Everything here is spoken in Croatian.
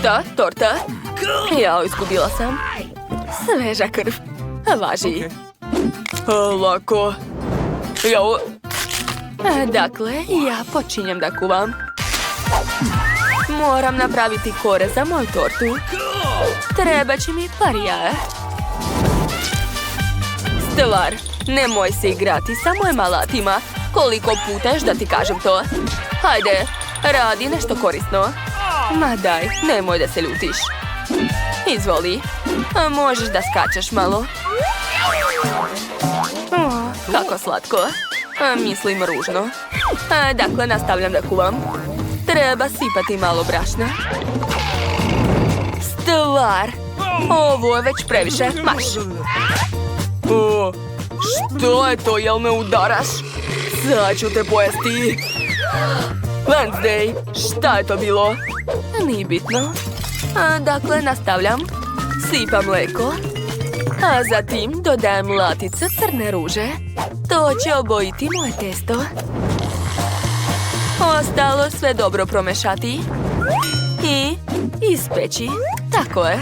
Šta? Torta? Jao, izgubila sam. Sveža krv. Važi. Lako. Jao. Dakle, ja počinjem da kuvam. Moram napraviti kore za moju tortu. Treba će mi par jaja. Stvar, nemoj se igrati sa mojim alatima. Koliko puta još da ti kažem to? Hajde, radi nešto korisno. Ma daj, nemoj da se ljutiš. Izvoli, možeš da skačeš malo. Kako slatko. Mislim ružno. Dakle, nastavljam da kuvam. Treba sipati malo brašna. Stvar, ovo je već previše. Marš. Što je to, jel me udaraš? Sad ću te pojesti. Wednesday, šta je to bilo? Nije bitno. Dakle, nastavljam. Sipam mlijeko. A zatim dodajem latice crne ruže. To će obojiti moje testo. Ostalo sve dobro promešati. I ispeći. Tako je.